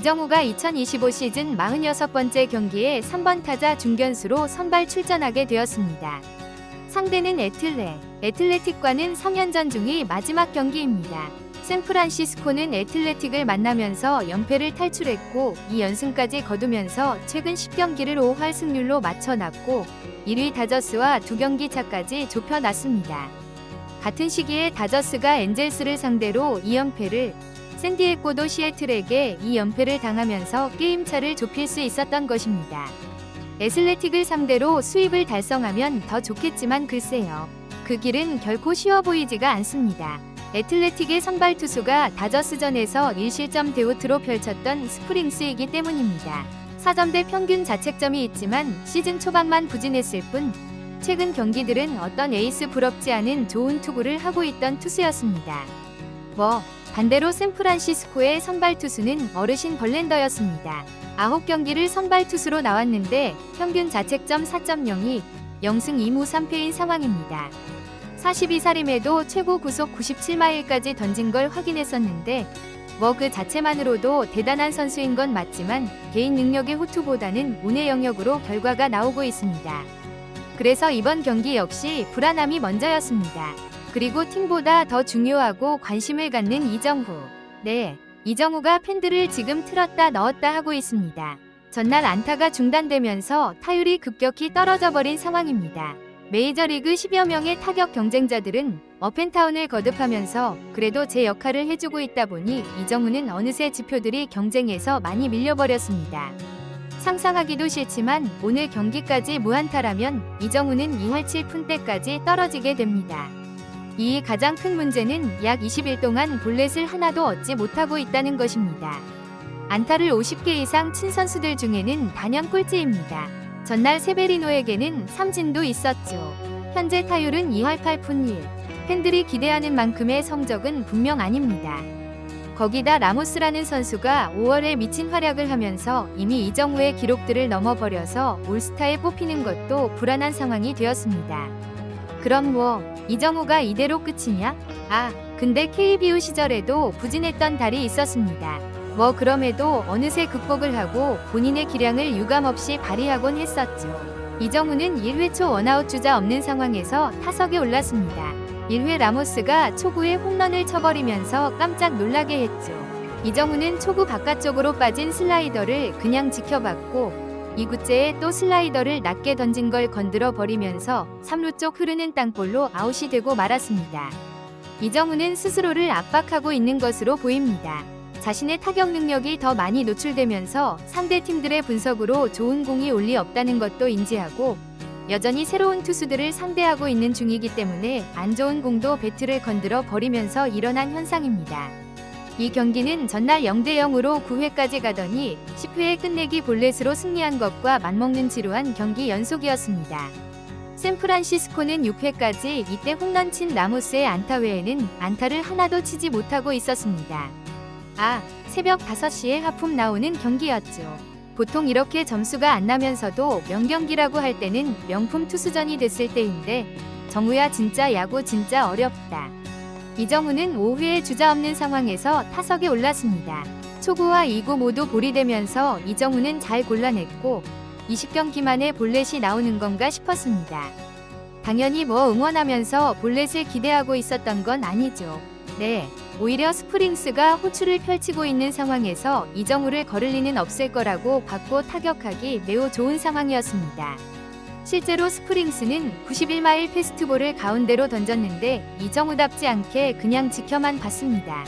이정우가 2025 시즌 46번째 경기에 3번 타자 중견수로 선발 출전하게 되었습니다. 상대는 애틀레틱과는 3연전 중이 마지막 경기입니다. 샌프란시스코는 애틀레틱을 만나면서 연패를 탈출했고 2연승까지 거두면서 최근 10경기를 5할 승률로 맞춰놨고 1위 다저스와 2경기 차까지 좁혀놨습니다. 같은 시기에 다저스가 엔젤스를 상대로 2연패를, 샌디에고도 시애틀에게 2연패를 당하면서 게임차를 좁힐 수 있었던 것입니다. 애틀레틱을 상대로 수입을 달성하면 더 좋겠지만 글쎄요. 그 길은 결코 쉬워 보이지가 않습니다. 애틀레틱의 선발 투수가 다저스전에서 1실점 대우트로 펼쳤던 스프링스이기 때문입니다. 4점대 평균 자책점이 있지만 시즌 초반만 부진했을 뿐 최근 경기들은 어떤 에이스 부럽지 않은 좋은 투구를 하고 있던 투수였습니다. 반대로 샌프란시스코의 선발 투수는 어르신 벌랜더였습니다. 9경기를 선발 투수로 나왔는데 평균 자책점 4.02, 0승 2무 3패인 상황입니다. 42살임에도 최고 구속 97마일까지 던진 걸 확인했었는데 그 자체만으로도 대단한 선수인 건 맞지만 개인 능력의 호투보다는 운의 영역으로 결과가 나오고 있습니다. 그래서 이번 경기 역시 불안함이 먼저였습니다. 그리고 팀보다 더 중요하고 관심을 갖는 이정후. 이정후가 팬들을 지금 틀었다 넣었다 하고 있습니다. 전날 안타가 중단되면서 타율이 급격히 떨어져 버린 상황입니다. 메이저리그 10여 명의 타격 경쟁자들은 업앤타운을 거듭하면서 그래도 제 역할을 해주고 있다 보니 이정후는 어느새 지표들이 경쟁에서 많이 밀려버렸습니다. 상상하기도 싫지만 오늘 경기까지 무안타라면 이정후는 2할 7푼대까지 떨어지게 됩니다. 이 가장 큰 문제는 약 20일 동안 볼넷을 하나도 얻지 못하고 있다는 것입니다. 안타를 50개 이상 친 선수들 중에는 단연 꼴찌입니다. 전날 세베리노에게는 삼진도 있었죠. 현재 타율은 2할 8푼 1. 팬들이 기대하는 만큼의 성적은 분명 아닙니다. 거기다 라모스라는 선수가 5월에 미친 활약을 하면서 이미 이정후의 기록들을 넘어버려서 올스타에 뽑히는 것도 불안한 상황이 되었습니다. 그럼 이정후가 이대로 끝이냐? 근데 KBO 시절에도 부진했던 달이 있었습니다. 그럼에도 어느새 극복을 하고 본인의 기량을 유감없이 발휘하곤 했었죠. 이정후는 1회 초 원아웃 주자 없는 상황에서 타석에 올랐습니다. 1회 라모스가 초구에 홈런을 쳐버리면서 깜짝 놀라게 했죠. 이정후는 초구 바깥쪽으로 빠진 슬라이더를 그냥 지켜봤고 2구째에 또 슬라이더를 낮게 던진 걸 건드려 버리면서 3루 쪽 흐르는 땅볼로 아웃이 되고 말았습니다. 이정후는 스스로를 압박하고 있는 것으로 보입니다. 자신의 타격 능력이 더 많이 노출되면서 상대 팀들의 분석으로 좋은 공이 올 리 없다는 것도 인지하고 여전히 새로운 투수들을 상대하고 있는 중이기 때문에 안 좋은 공도 배트를 건드려 버리면서 일어난 현상입니다. 이 경기는 전날 0대0으로 9회까지 가더니 10회에 끝내기 볼넷으로 승리한 것과 맞먹는 지루한 경기 연속이었습니다. 샌프란시스코는 6회까지 이때 홈런 친 라모스의 안타 외에는 안타를 하나도 치지 못하고 있었습니다. 새벽 5시에 하품 나오는 경기였죠. 보통 이렇게 점수가 안 나면서도 명경기라고 할 때는 명품 투수전이 됐을 때인데 정우야 진짜 야구 진짜 어렵다. 이정후는 5회에 주자 없는 상황에서 타석에 올랐습니다. 초구와 2구 모두 볼이 되면서 이정후는 잘 골라냈고 20경기 만에 볼넷이 나오는 건가 싶었습니다. 당연히 응원하면서 볼넷을 기대하고 있었던 건 아니죠. 오히려 스프링스가 호투를 펼치고 있는 상황에서 이정후를 거를 리는 없을 거라고 받고 타격하기 매우 좋은 상황이었습니다. 실제로 스프링스는 91마일 패스트볼을 가운데로 던졌는데 이정후답지 않게 그냥 지켜만 봤습니다.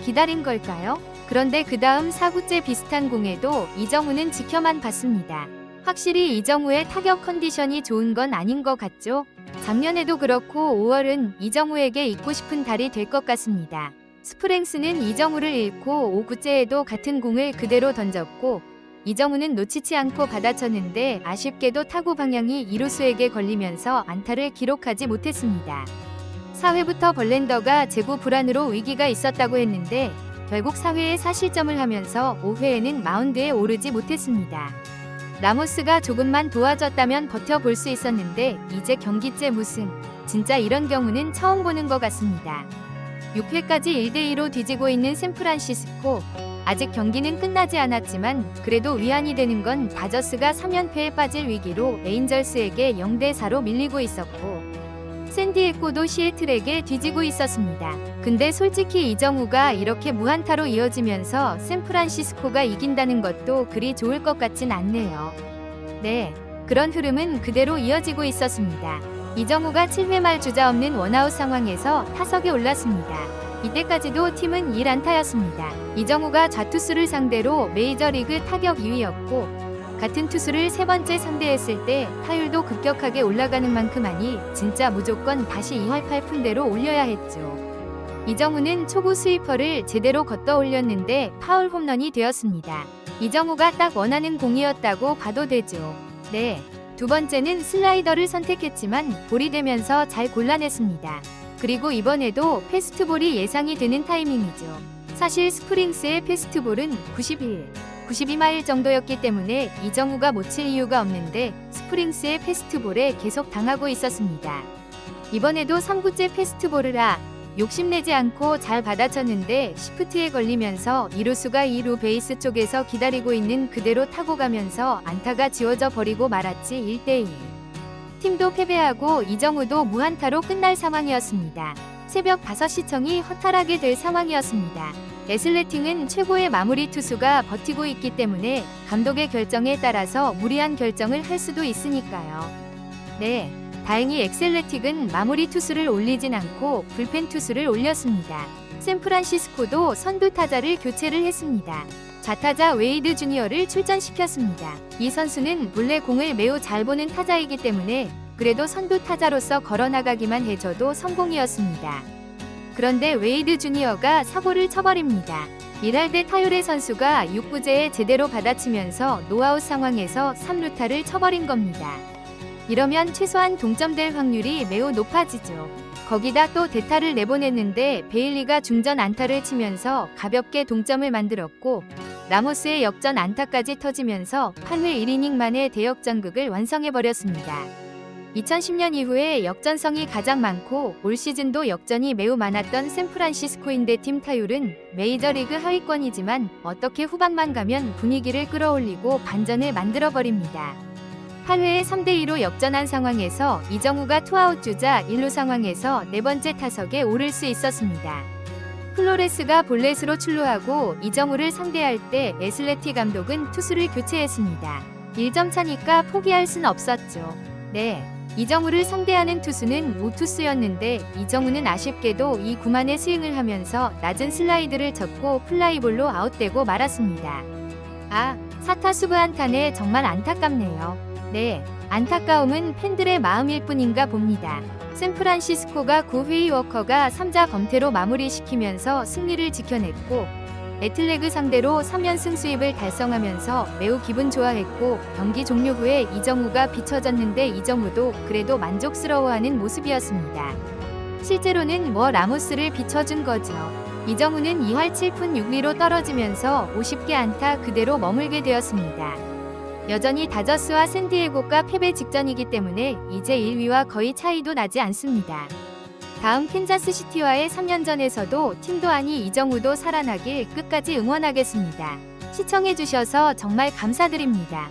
기다린 걸까요? 그런데 그 다음 4구째 비슷한 공에도 이정후는 지켜만 봤습니다. 확실히 이정후의 타격 컨디션이 좋은 건 아닌 것 같죠? 작년에도 그렇고 5월은 이정후에게 잊고 싶은 달이 될 것 같습니다. 스프링스는 이정후를 잃고 5구째에도 같은 공을 그대로 던졌고 이정후는 놓치지 않고 받아쳤는데 아쉽게도 타구 방향이 이루수에게 걸리면서 안타를 기록하지 못했습니다. 4회부터 벌랜더가 제구 불안으로 위기가 있었다고 했는데 결국 4회에 4실점을 하면서 5회에는 마운드에 오르지 못했습니다. 라모스가 조금만 도와줬다면 버텨볼 수 있었는데 이제 경기째 무승. 진짜 이런 경우는 처음 보는 것 같습니다. 6회까지 1대2로 뒤지고 있는 샌프란시스코. 아직 경기는 끝나지 않았지만 그래도 위안이 되는 건 다저스가 3연패에 빠질 위기로 에인절스에게 0대4로 밀리고 있었고 샌디에고도 시애틀에게 뒤지고 있었습니다. 근데 솔직히 이정우가 이렇게 무안타로 이어지면서 샌프란시스코가 이긴다는 것도 그리 좋을 것 같진 않네요. 네, 그런 흐름은 그대로 이어지고 있었습니다. 이정우가 7회 말 주자 없는 원아웃 상황에서 타석에 올랐습니다. 이때까지도 팀은 1안타였습니다. 이정우가 좌투수를 상대로 메이저리그 타격 2위였고 같은 투수를 세 번째 상대했을 때 타율도 급격하게 올라가는 만큼 하니 진짜 무조건 다시 2할 8푼대로 올려야 했죠. 이정우는 초구 스위퍼를 제대로 걷어 올렸는데 파울 홈런이 되었습니다. 이정우가 딱 원하는 공이었다고 봐도 되죠. 네, 두 번째는 슬라이더를 선택했지만 볼이 되면서 잘 골라냈습니다. 그리고 이번에도 패스트볼이 예상이 되는 타이밍이죠. 사실 스프링스의 패스트볼은 92마일 정도였기 때문에 이정우가 못 칠 이유가 없는데 스프링스의 패스트볼에 계속 당하고 있었습니다. 이번에도 3구째 패스트볼을 욕심내지 않고 잘 받아쳤는데 시프트에 걸리면서 이루수가 2루 베이스 쪽에서 기다리고 있는 그대로 타고 가면서 안타가 지워져 버리고 말았지 1대1. 팀도 패배하고 이정우도 무안타로 끝날 상황이었습니다. 새벽 5시청이 허탈하게 될 상황이었습니다. 애슬레팅은 최고의 마무리 투수가 버티고 있기 때문에 감독의 결정에 따라서 무리한 결정을 할 수도 있으니까요. 네, 다행히 엑셀레틱은 마무리 투수를 올리진 않고 불펜 투수를 올렸습니다. 샌프란시스코도 선두 타자를 교체를 했습니다. 좌타자 웨이드 주니어를 출전시켰습니다. 이 선수는 본래 공을 매우 잘 보는 타자이기 때문에 그래도 선두 타자로서 걸어나가기만 해줘도 성공이었습니다. 그런데 웨이드 주니어가 사고를 쳐버립니다. 1할 타율의 선수가 6구제에 제대로 받아치면서 노아웃 상황에서 3루타를 쳐버린 겁니다. 이러면 최소한 동점될 확률이 매우 높아지죠. 거기다 또 대타를 내보냈는데 베일리가 중전 안타를 치면서 가볍게 동점을 만들었고 라모스의 역전 안타까지 터지면서 8회 1이닝 만에 대역전극을 완성해버렸습니다. 2010년 이후에 역전성이 가장 많고 올 시즌도 역전이 매우 많았던 샌프란시스코인데 팀 타율은 메이저리그 하위권이지만 어떻게 후반만 가면 분위기를 끌어올리고 반전을 만들어버립니다. 8회에 3대2로 역전한 상황에서 이정우가 투아웃 주자 1루 상황에서 네 번째 타석에 오를 수 있었습니다. 플로레스가 볼넷으로 출루하고 이정우를 상대할 때 애슬레티 감독은 투수를 교체했습니다. 1점 차니까 포기할 순 없었죠. 네, 이정우를 상대하는 투수는 우투수였는데 이정우는 아쉽게도 이 구만의 스윙을 하면서 낮은 슬라이드를 쳤고 플라이볼로 아웃되고 말았습니다. 사타수 무안타네. 정말 안타깝네요. 네, 안타까움은 팬들의 마음일 뿐인가 봅니다. 샌프란시스코가 9회 워커가 3자 범퇴로 마무리시키면서 승리를 지켜냈고 애틀레그 상대로 3연승 수입을 달성하면서 매우 기분 좋아했고 경기 종료 후에 이정우가 비춰졌는데 이정우도 그래도 만족스러워하는 모습이었습니다. 실제로는 라모스를 비춰준 거죠. 이정우는 2할 7푼 6리로 떨어지면서 50개 안타 그대로 머물게 되었습니다. 여전히 다저스와 샌디에고가 패배 직전이기 때문에 이제 1위와 거의 차이도 나지 않습니다. 다음 캔자스시티와의 3연전에서도 팀도 아니 이정우도 살아나길 끝까지 응원하겠습니다. 시청해주셔서 정말 감사드립니다.